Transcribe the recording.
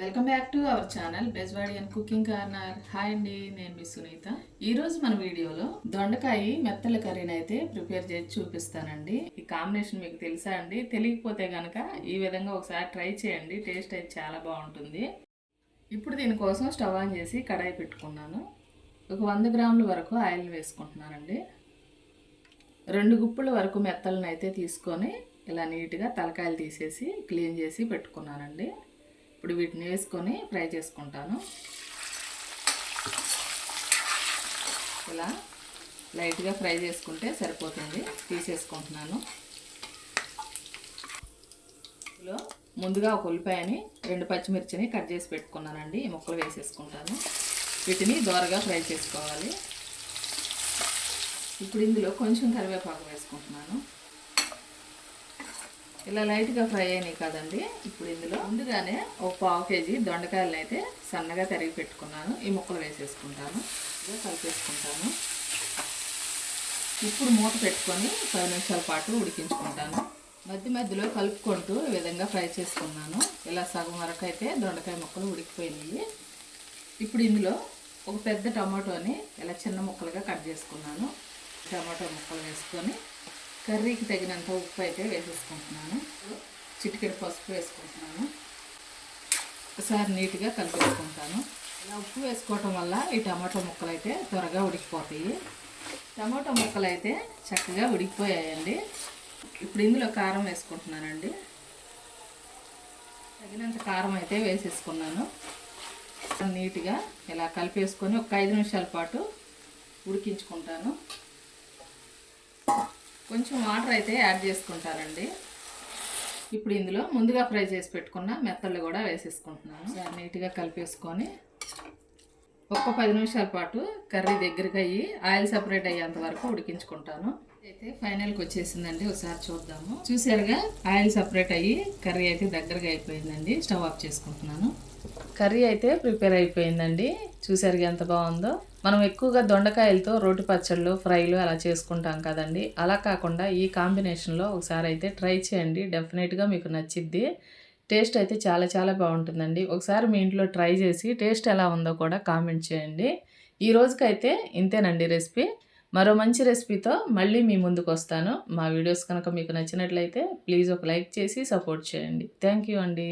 Welcome back to our channel Bezwadi and cooking corner. Hi అండి, నేను మీ సునీత. ఈరోజు మన వీడియోలో దొండకాయ మెత్తల కర్రీని అయితే ప్రిపేర్ చేసి చూపిస్తానండి. ఈ కాంబినేషన్ మీకు తెలుసా అండి? తెలియకపోతే కనుక ఈ విధంగా ఒకసారి ట్రై చేయండి. టేస్ట్ అయితే చాలా బాగుంటుంది. ఇప్పుడు దీనికోసం స్టవ్ ఆన్ చేసి కడాయి పెట్టుకున్నాను. ఒక 100 గ్రాముల వరకు ఆయిల్ వేసుకుంటున్నానండి. 2 గుప్పుల వరకు మెత్తలను అయితే తీసుకొని ఇలా నీట్గా తలకాయలు తీసేసి క్లీన్ చేసి పెట్టుకున్నానండి. ఇప్పుడు వీటిని వేసుకొని ఫ్రై చేసుకుంటాను. ఇలా లైట్గా ఫ్రై చేసుకుంటే సరిపోతుంది. తీసేసుకుంటున్నాను. ఇందులో ముందుగా ఒక ఉల్లిపాయని 2 పచ్చిమిర్చిని కట్ చేసి పెట్టుకున్నానండి. ఈ ముక్కలు వేసేసుకుంటాను. వీటిని దోరగా ఫ్రై చేసుకోవాలి. ఇప్పుడు ఇందులో కొంచెం కరివేపాకు వేసుకుంటున్నాను. ఇలా లైట్గా ఫ్రై అయినాయి కదండి. ఇప్పుడు ఇందులో ముందుగానే ఒక 1/2 కేజీ దొండకాయలను అయితే సన్నగా తరిగి పెట్టుకున్నాను. ఈ ముక్కలు వేసేసుకుంటాను. కలిపేసుకుంటాను. ఇప్పుడు మూత పెట్టుకొని 10 నిమిషాల పాటు ఉడికించుకుంటాను. మధ్య మధ్యలో కలుపుకుంటూ ఈ విధంగా ఫ్రై చేసుకున్నాను. ఇలా సగం వరకు అయితే దొండకాయ ముక్కలు ఉడికిపోయినాయి. ఇప్పుడు ఇందులో ఒక పెద్ద టమాటోని ఇలా చిన్న ముక్కలుగా కట్ చేసుకున్నాను. టమాటో ముక్కలు వేసుకొని కర్రీకి తగినంత ఉప్పు అయితే వేసేసుకుంటున్నాను. చిటికెడు పసుపు వేసుకుంటున్నాను. ఒకసారి నీట్గా కలిపేసుకుంటాను. ఇలా ఉప్పు వేసుకోవటం వల్ల ఈ టమాటో ముక్కలు అయితే త్వరగా ఉడికిపోతాయి. టమాటో ముక్కలు అయితే చక్కగా ఉడికిపోయాయండి. ఇప్పుడు ఇందులో కారం వేసుకుంటున్నానండి. తగినంత కారం అయితే వేసేసుకున్నాను. నీట్గా ఇలా కలిపేసుకొని ఒక 5 నిమిషాల పాటు ఉడికించుకుంటాను. కొంచెం వాటర్ అయితే యాడ్ చేసుకుంటానండి. ఇప్పుడు ఇందులో ముందుగా ఫ్రై చేసి పెట్టుకున్న మెత్తళ్ళు కూడా వేసేసుకుంటున్నాను. నీట్గా కలిపేసుకొని ఒక్క 10 నిమిషాల పాటు కర్రీ దగ్గరగా అయ్యి ఆయిల్ సపరేట్ అయ్యేంత వరకు ఉడికించుకుంటాను. అయితే ఫైనల్కి వచ్చేసిందండి. ఒకసారి చూద్దాము. చూసారుగా ఆయిల్ సపరేట్ అయ్యి కర్రీ అయితే దగ్గరగా అయిపోయిందండి. స్టవ్ ఆఫ్ చేసుకుంటున్నాను. కర్రీ అయితే ప్రిపేర్ అయిపోయిందండి. చూసారుగా ఎంత బాగుందో. మనం ఎక్కువగా దొండకాయలతో రోటి పచ్చళ్ళు, ఫ్రైలు అలా చేసుకుంటాం కదండి. అలా కాకుండా ఈ కాంబినేషన్లో ఒకసారి అయితే ట్రై చేయండి. డెఫినెట్గా మీకు నచ్చిద్ది. టేస్ట్ అయితే చాలా చాలా బాగుంటుందండి. ఒకసారి మీ ఇంట్లో ట్రై చేసి టేస్ట్ ఎలా ఉందో కూడా కామెంట్ చేయండి. ఈ రోజుకైతే ఇంతేనండి రెసిపీ. మరో మంచి రెసిపీతో మళ్ళీ మీ ముందుకు వస్తాను. మా వీడియోస్ కనుక మీకు నచ్చినట్లయితే ప్లీజ్ ఒక లైక్ చేసి సపోర్ట్ చేయండి. థ్యాంక్ యూ అండి.